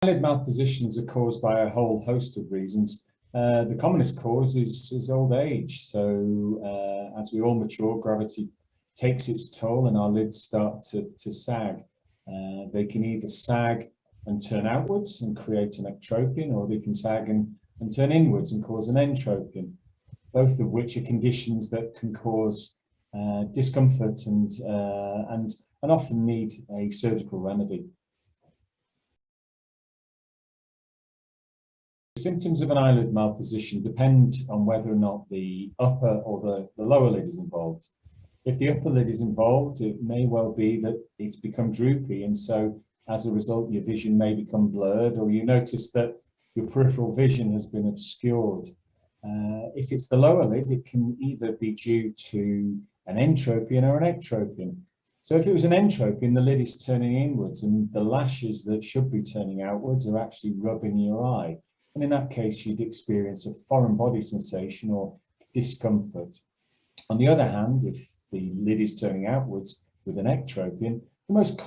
Eyelid malpositions are caused by a whole host of reasons. The commonest cause is old age. So as we all mature, gravity takes its toll and our lids start to sag. They can either sag and turn outwards and create an ectropion, or they can sag and turn inwards and cause an entropion, both of which are conditions that can cause discomfort and often need a surgical remedy. Symptoms of an eyelid malposition depend on whether or not the upper or the lower lid is involved. If the upper lid is involved, it may well be that it's become droopy, and so as a result your vision may become blurred, or you notice that your peripheral vision has been obscured. If it's the lower lid, it can either be due to an entropion or an ectropion. So if it was an entropion, the lid is turning inwards and the lashes that should be turning outwards are actually rubbing your eye. And in that case, you'd experience a foreign body sensation or discomfort. On the other hand, if the lid is turning outwards with an ectropion, the most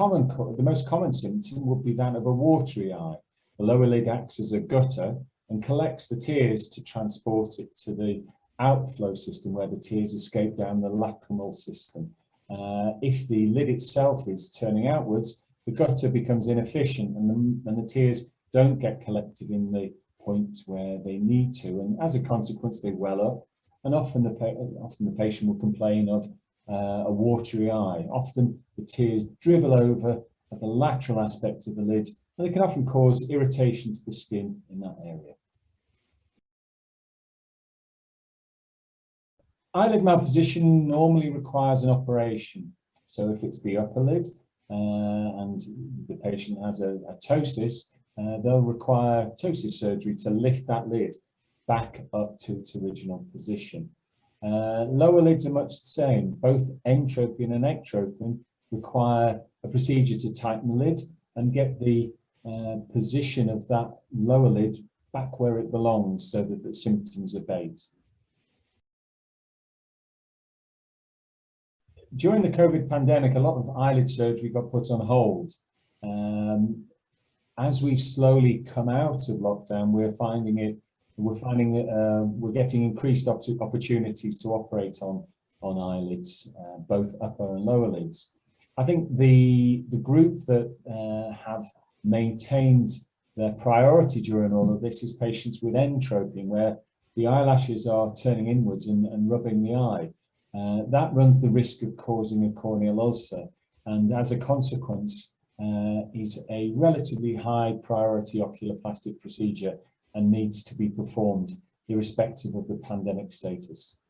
common symptom would be that of a watery eye. The lower lid acts as a gutter and collects the tears to transport it to the outflow system where the tears escape down the lacrimal system. If the lid itself is turning outwards, the gutter becomes inefficient and the tears don't get collected in the point where they need to, and as a consequence they well up, and often the patient will complain of a watery eye. Often the tears dribble over at the lateral aspect of the lid, and they can often cause irritation to the skin in that area. Eyelid malposition normally requires an operation. So if it's the upper lid and the patient has a ptosis, they'll require ptosis surgery to lift that lid back up to its original position. Lower lids are much the same. Both entropion and ectropion require a procedure to tighten the lid and get the position of that lower lid back where it belongs so that the symptoms abate. During the COVID pandemic, a lot of eyelid surgery got put on hold. As we've slowly come out of lockdown, we're getting increased opportunities to operate on eyelids, both upper and lower lids. I think the group that have maintained their priority during all of this is patients with entropion, where the eyelashes are turning inwards and rubbing the eye. That runs the risk of causing a corneal ulcer, and as a consequence is a relatively high priority oculoplastic procedure and needs to be performed irrespective of the pandemic status.